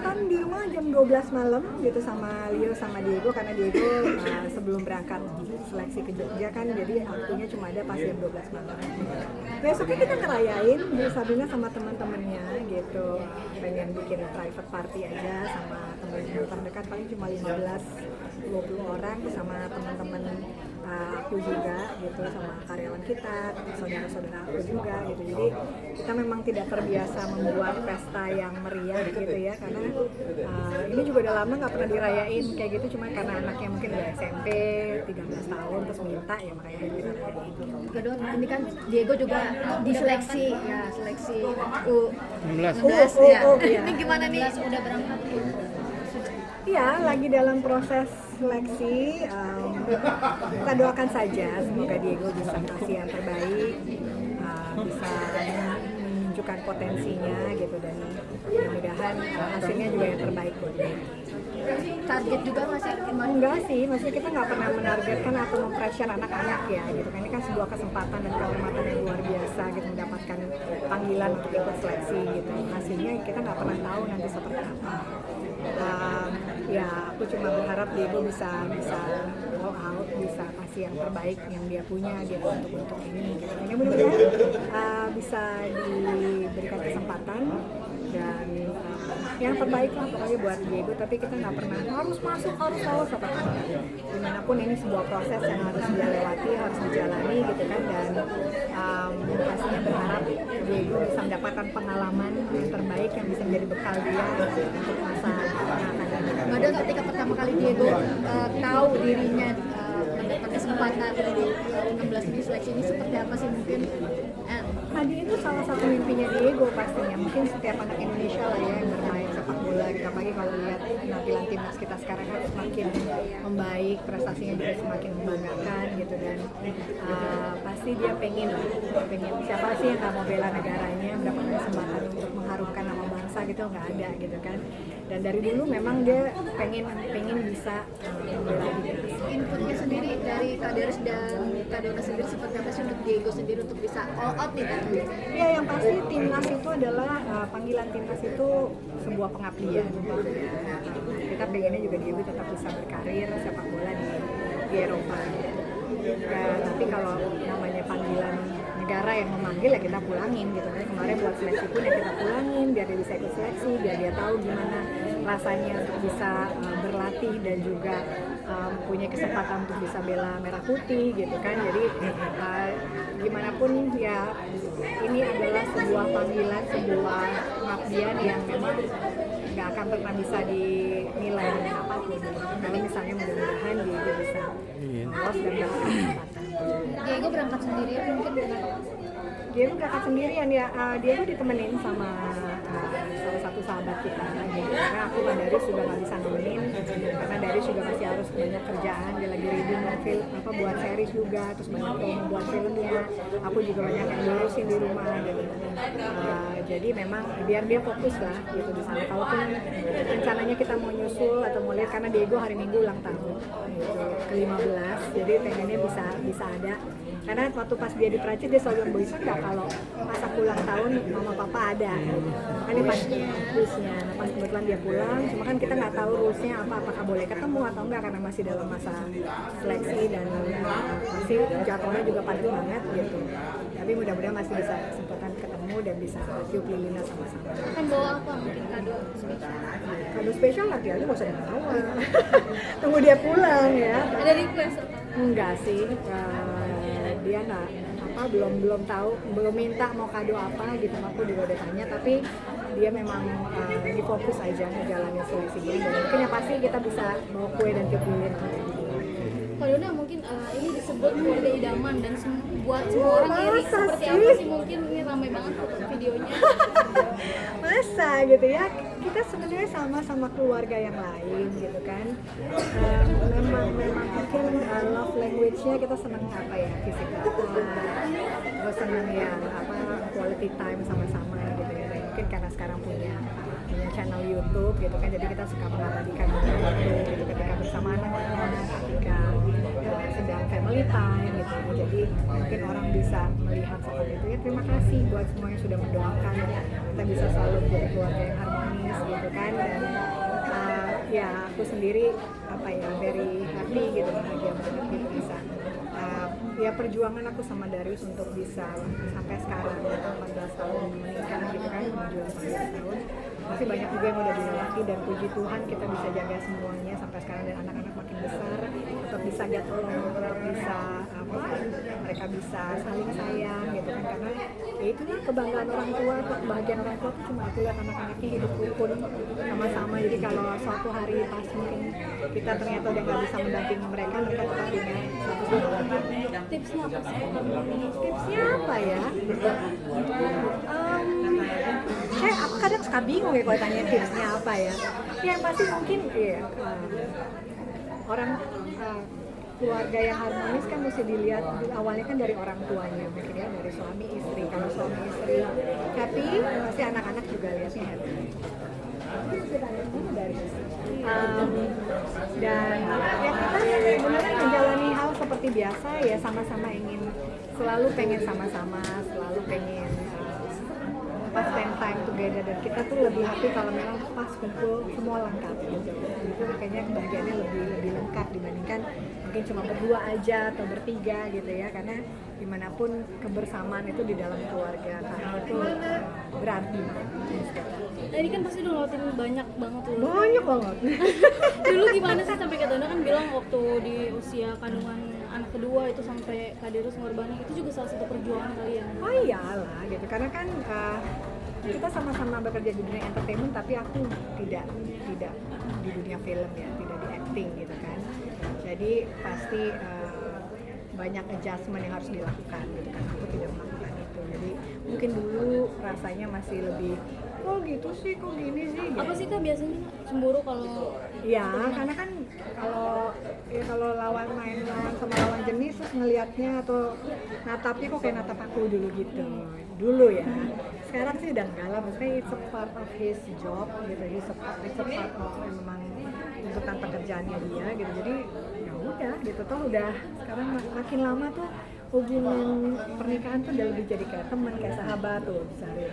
nonton di rumah jam 12 malam gitu sama Leo sama Diego, karena Diego sebelum berangkat seleksi ke Jogja kan, jadi waktunya cuma ada pas jam 12 malam. Besoknya kita ngerayain di Sabrina sama teman-temannya gitu, pengen bikin private party aja sama teman-teman terdekat, paling cuma 15-20 orang sama teman-teman aku juga gitu, sama karyawan kita, saudara-saudara aku juga gitu. Jadi kita memang tidak terbiasa membuat pesta yang meriah gitu ya, karena ini juga udah lama nggak pernah dirayain kayak gitu, cuma karena anaknya mungkin udah SMP 13 tahun terus minta ya, makanya kita rayain. Kedua, ini kan Diego juga diseleksi ya, seleksi U16 ya. Iya. Ini gimana nih? Udah berangkat? Iya, lagi dalam proses seleksi. Kita doakan saja semoga Diego bisa kasih yang terbaik, bisa menunjukkan potensinya gitu, dan mudah-mudahan hasilnya juga yang terbaik buat dia. Target juga masih gimana? Enggak sih, maksudnya kita nggak pernah menargetkan atau mempressure anak-anak ya gitu kan. Ini kan sebuah kesempatan dan kehormatan yang luar biasa gitu, mendapatkan panggilan untuk ikut seleksi gitu. Hasilnya kita nggak pernah tahu nanti seperti apa. Ya aku cuma berharap Diego bisa all out, bisa kasih yang terbaik yang dia punya gitu untuk ini gitu. Ini mudah-mudahan bisa diberikan kesempatan dan yang terbaik lah pokoknya buat Diego, tapi kita nggak pernah harus masuk, harus lolos apa kan. Dimanapun ini sebuah proses yang harus dia lewati, harus dijalani gitu kan, dan pastinya berharap Diego bisa mendapatkan pengalaman yang terbaik yang bisa menjadi bekal dia untuk masa yang akan datang. Ada ketika pertama kali Diego tahu dirinya mendapat kesempatan di U16 ini, seleksi ini seperti apa sih mungkin? Tadi itu salah satu mimpinya Diego pastinya, mungkin setiap anak Indonesia lah ya yang bermain sepak bola gitu, apalagi kalau lihat penampilan timnas kita sekarang kan semakin membaik, prestasinya juga semakin membanggakan gitu, dan pasti dia pengen siapa sih yang nggak mau bela negaranya, mendapatkan kesempatan untuk mengharumkan nama bangsa gitu, nggak ada gitu kan. Dan dari dulu memang dia pengen bisa membela timnas. Inputnya sendiri dari Kak Deris dan Kak Dona sendiri seperti apa sih untuk Diego sendiri untuk bisa all out nih? Ya, yang pasti timnas itu adalah panggilan timnas itu sebuah pengabdian. Kita pengennya juga Diego tetap bisa berkarir sepak bola di Eropa. Ya, tapi kalau namanya panggilan negara yang memanggil ya kita pulangin gitu kan. Kemarin buat seleksi pun ya kita pulangin biar dia bisa ikut seleksi, biar dia tahu gimana rasanya untuk bisa berlatih dan juga punya kesempatan untuk bisa bela merah putih gitu kan. Jadi gimana pun ya ini adalah sebuah panggilan, sebuah pengabdian yang memang nggak akan pernah bisa dinilai dengan apapun. Kalau misalnya mudah-mudahan dia bisa lolos dan dapat kesempatan. Diego berangkat sendirian mungkin? Diego berangkat sendirian ya. Diego ditemenin sama salah satu sahabat kita gitu. Karena aku sama Darius juga nggak bisa nemenin karena Darius juga masih harus banyak kerjaan, dia lagi reading film buat series juga, terus banyak promo buat filmnya, aku juga banyak yang ngurusin di rumah gitu. Jadi memang biar dia fokus lah gitu di sana. Kalaupun rencananya kita mau nyusul atau mau lihat, karena Diego hari Minggu ulang tahun gitu, ke-15, jadi pengennya bisa ada. Karena waktu pas dia di Prancis dia selalu bilang, bisa nggak kalau pas aku ulang tahun mama papa ada gitu. Makanya pas rusnya, pas kebetulan dia pulang, cuma kan kita nggak tahu rusnya apakah boleh ketemu atau enggak karena masih dalam masa seleksi dan masih jadwalnya juga padat banget gitu. Tapi mudah-mudahan masih bisa kesempatan ketemu dan bisa tiup lilinnya sama-sama. Kan bawa apa mungkin kado spesial? Kado spesial nanti aja nggak usah dibawa. Tunggu dia pulang ya. Ada request? Enggak sih. Dia belum tahu, belum minta mau kado apa gitu, aku juga udah tanya, tapi dia memang lagi fokus aja ngejalanin seleksinya, dan mungkin yang pasti kita bisa bawa kue dan tiup lilin. Kalau Dona mungkin ini disebut keluarga idaman dan buat semua orang iri, seperti sih? apa sih, mungkin ini ramai banget videonya. Masa gitu ya, kita sebenarnya sama keluarga yang lain gitu kan. Memang mungkin love language-nya kita seneng apa ya, physical touch, terus seneng yang quality time sama-sama gitu ya. Dan mungkin karena sekarang punya channel YouTube gitu kan, jadi kita suka mengabadikan waktu gitu ketika bersama anak-anak, ketika sedang family time gitu. Jadi mungkin orang bisa melihat seperti itu ya. Terima kasih buat semua yang sudah mendoakan, kita bisa selalu menjadi keluarga yang harmonis gitu kan, dan ya aku sendiri apa ya very happy gitu, bahagia banget gitu bisa ya perjuangan aku sama Darius untuk bisa sampai sekarang ya 14 tahun menikah gitu kan, menuju 18 tahun masih banyak juga yang udah dilewati, dan puji Tuhan kita bisa jaga semuanya sampai sekarang, dan anak-anak makin besar untuk bisa get along, untuk bisa apa mereka bisa saling sayang gitu kan, karena ya itu nih kebanggaan orang tua atau kebahagiaan orang tua tuh cuma aku lihat anak-anaknya hidup rukun sama-sama. Jadi kalau suatu hari pas mungkin kita ternyata udah nggak bisa mendampingi mereka tetap punya satu sama lain. Tipsnya apa sih? Tipsnya apa ya? Aku kadang suka bingung ya kalau tanya tipsnya apa ya. Yang pasti mungkin ya orang keluarga yang harmonis kan mesti dilihat awalnya kan dari orang tuanya, mungkin ya dari suami istri. Kalau suami istri happy, pasti anak-anak juga lihatnya happy. Dan ya kita sebenarnya menjalani hal seperti biasa ya, sama-sama ingin selalu pengen sama-sama, selalu pengen pas spend time together, dan kita tuh lebih happy kalau memang pas kumpul semua lengkap gitu. Itu kayaknya kebahagiaannya lebih lengkap dibandingkan mungkin cuma berdua aja atau bertiga gitu ya, karena dimanapun kebersamaan itu di dalam keluarga karena itu berarti banget. Nah ini kan pasti udah ngelakuin banyak banget loh. Banyak banget. Dulu gimana sih sampai Kak Dona kan bilang waktu di usia kandungan anak kedua itu sampai Kak Deru ngorbanin, itu juga salah satu perjuangan kalian. Oh iyalah gitu, karena kan kita sama-sama bekerja di dunia entertainment, tapi aku tidak di dunia film ya, tidak di acting gitu kan. Jadi pasti banyak adjustment yang harus dilakukan gitu kan. Aku tidak melakukan itu. Jadi mungkin dulu rasanya masih lebih kok gitu sih, kok gini sih gitu. Apa sih Kak biasanya cemburu kalau ya karena kan kalau lawan main sama lawan jenis terus ngelihatnya atau natapnya kok kayak natap aku dulu gitu dulu ya. Sekarang sih udah enggak lah, maksudnya it's a part of his job gitu, it's a part of memang tuntutan pekerjaannya dia gitu. Jadi ya udah gitu, toh udah sekarang makin lama tuh hubungan pernikahan tuh udah lebih jadi kayak teman, kayak sahabat tuh misalnya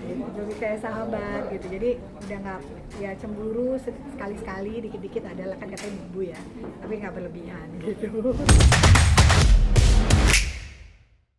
gitu, jadi kayak sahabat gitu. Jadi udah nggak ya cemburu sekali-sekali, dikit-dikit adalah kan katanya ibu ya, tapi nggak berlebihan gitu.